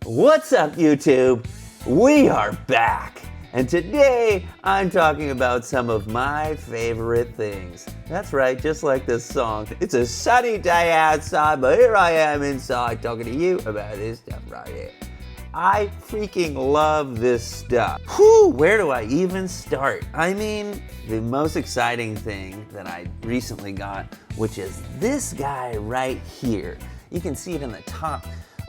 What's up, YouTube? We are back, and today I'm talking about some of my favorite things. That's right, just like this song. It's a sunny day outside, but here I am inside talking to you about this stuff right here. I freaking love this stuff. Whew, where do I even start? I mean, the most exciting thing that I recently got, which is this guy right here. You can see it in the top.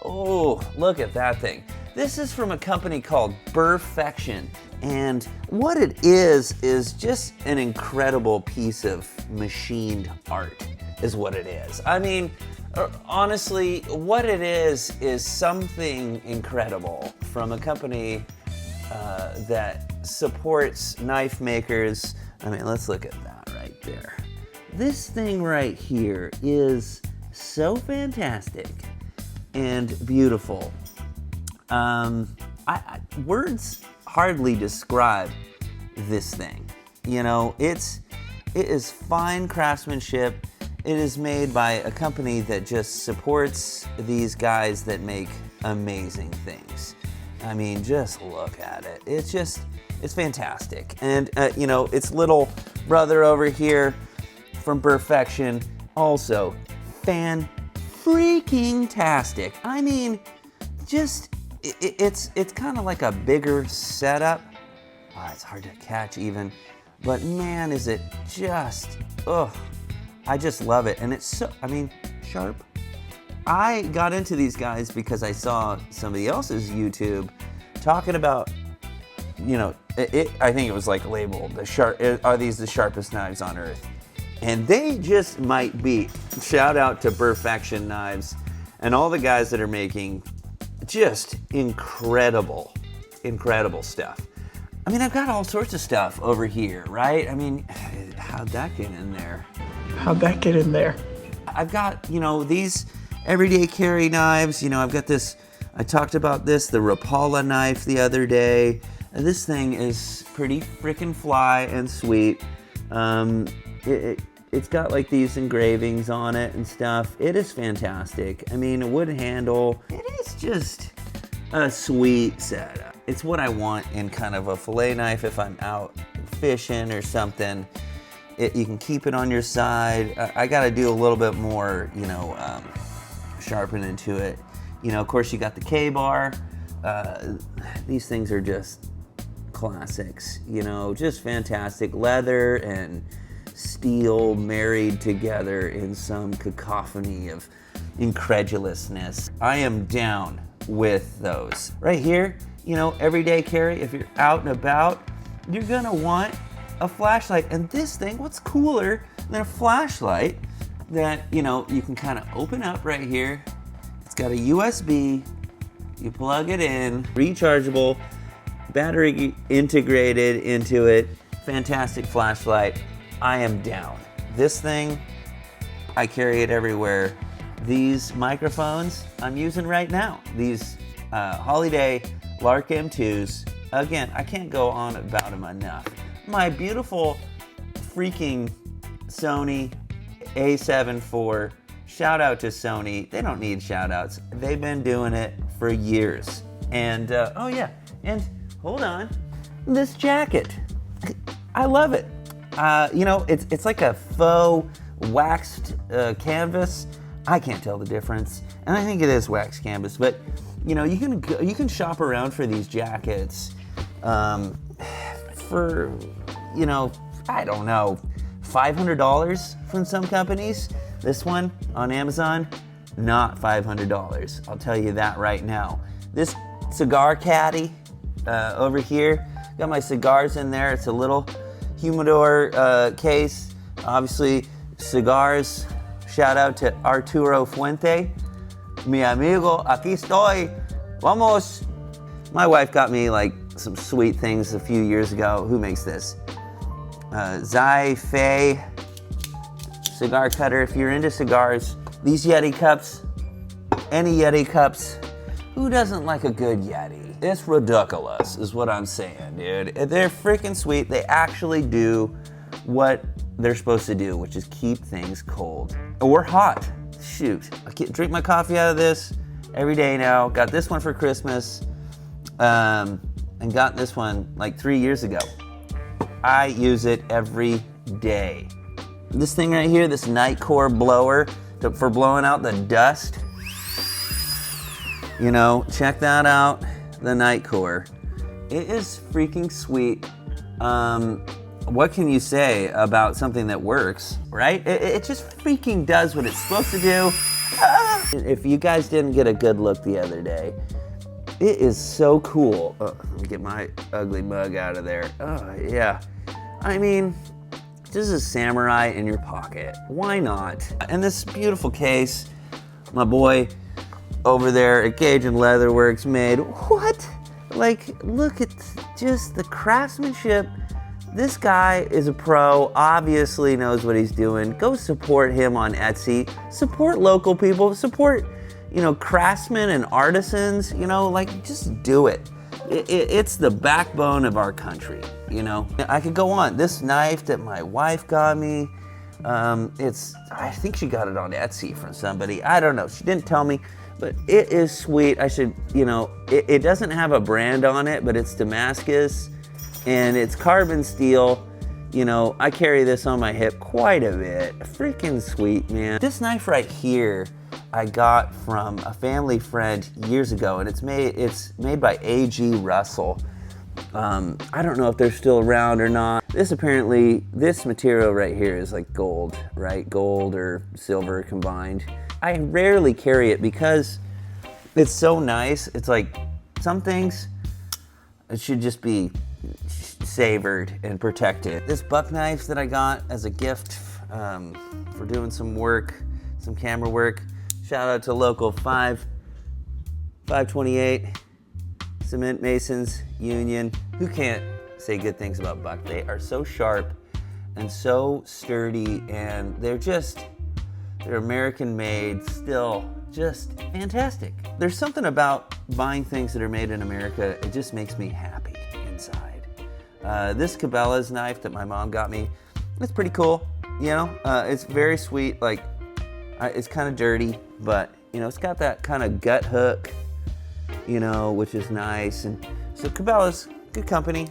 Oh, look at that thing. This is from a company called Perfection, and what it is just an incredible piece of machined art, is what it is. I mean, honestly, what it is something incredible from a company that supports knife makers. I mean, let's look at that right there. This thing right here is so fantastic and beautiful. Words hardly describe this thing. You know, it is fine craftsmanship. It is made by a company that just supports these guys that make amazing things. I mean, just look at it. It's fantastic. And, you know, its little brother over here from Perfection, also freaking-tastic. I mean, just, it's kind of like a bigger setup. Oh, it's hard to catch even, but man, is it just, I just love it. And it's so, I mean, sharp. I got into these guys because I saw somebody else's YouTube talking about, you know, I think it was like labeled, are these the sharpest knives on earth? And they just might be. Shout out to Perfection Knives and all the guys that are making just incredible stuff. I mean, I've got all sorts of stuff over here, right? I mean, how'd that get in there? I've got, you know, these everyday carry knives. You know, I've got this, I talked about this, the Rapala knife the other day. And this thing is pretty freaking fly and sweet. It's got like these engravings on it and stuff. It is fantastic. I mean, a wood handle. It is just a sweet setup. It's what I want in kind of a fillet knife if I'm out fishing or something. You can keep it on your side. I got to do a little bit more, you know, sharpening to it. You know, of course, you got the K-bar. These things are just classics, you know, just fantastic. Leather and steel married together in some cacophony of incredulousness. I am down with those. Right here, you know, everyday carry, if you're out and about, you're gonna want a flashlight. And this thing, what's cooler than a flashlight that, you know, you can kind of open up right here. It's got a USB, you plug it in, rechargeable, battery integrated into it, fantastic flashlight. I am down. This thing, I carry it everywhere. These microphones I'm using right now, these Holiday Lark M2s, again, I can't go on about them enough. My beautiful freaking Sony A7 IV, shout out to Sony. They don't need shout outs. They've been doing it for years. And, oh yeah, and hold on, this jacket, I love it. You know, it's like a faux waxed canvas. I can't tell the difference, and I think it is waxed canvas. But you know, you can shop around for these jackets for, you know, I don't know, $500 from some companies. This one on Amazon, not $500. I'll tell you that right now. This cigar caddy over here, got my cigars in there. It's a little humidor case. Obviously, cigars. Shout out to Arturo Fuente. Mi amigo, aquí estoy. Vamos. My wife got me like some sweet things a few years ago. Who makes this? Zai Fei cigar cutter. If you're into cigars, these Yeti cups, any Yeti cups, who doesn't like a good Yeti? It's ridiculous, is what I'm saying, dude. They're freaking sweet. They actually do what they're supposed to do, which is keep things cold or hot. Shoot, I can't drink my coffee out of this. every day now. Got this one for Christmas, and got this one like 3 years ago. I use it every day. This thing right here, this Nitecore blower for blowing out the dust. You know, check that out, the Nitecore. It is freaking sweet. What can you say about something that works, right? It just freaking does what it's supposed to do. If you guys didn't get a good look the other day, it is so cool. Let me get my ugly mug out of there. Oh, yeah. I mean, just a samurai in your pocket. Why not? And this beautiful case, my boy over there at Gage and Leatherworks made. What? Like, look at just the craftsmanship. This guy is a pro, obviously knows what he's doing. Go support him on Etsy. Support local people. Support, you know, craftsmen and artisans. You know, like, just do it. It's the backbone of our country, you know. I could go on. This knife that my wife got me, I think she got it on Etsy from somebody. I don't know. She didn't tell me, but it is sweet. I should, you know, it doesn't have a brand on it, but it's Damascus and it's carbon steel. You know, I carry this on my hip quite a bit. Freaking sweet, man. This knife right here, I got from a family friend years ago, and it's made by A.G. Russell. I don't know if they're still around or not. This material right here is like gold, right? Gold or silver combined. I rarely carry it because it's so nice. It's like some things, it should just be savored and protected. This buck knife that I got as a gift for doing some work, some camera work. Shout out to local 528 Cement Masons Union. Who can't say good things about buck? They are so sharp and so sturdy, and they're American made, still just fantastic. There's something about buying things that are made in America, it just makes me happy inside. This Cabela's knife that my mom got me, it's pretty cool, you know? It's very sweet, like, it's kind of dirty, but, you know, it's got that kind of gut hook, you know, which is nice. And so Cabela's, good company,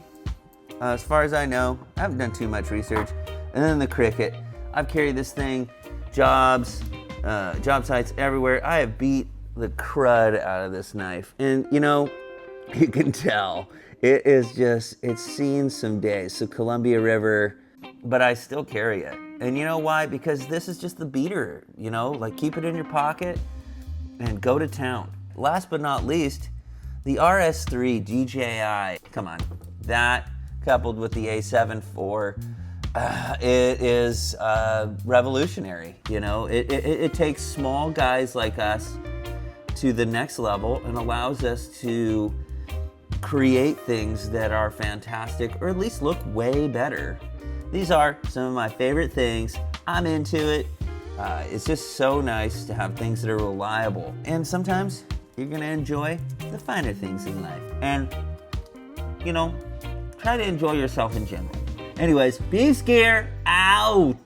as far as I know. I haven't done too much research. And then the Cricut. I've carried this thing, job sites everywhere. I have beat the crud out of this knife. And, you know, you can tell. It's seen some days. So Columbia River, but I still carry it. And you know why? Because this is just the beater, you know, like keep it in your pocket and go to town. Last but not least, the RS3 DJI. Come on, that coupled with the A7 IV, it is revolutionary, you know. It takes small guys like us to the next level and allows us to create things that are fantastic, or at least look way better. These are some of my favorite things. I'm into it. It's just so nice to have things that are reliable. And sometimes you're gonna enjoy the finer things in life. And, you know, try to enjoy yourself in general. Anyways, peace gear out.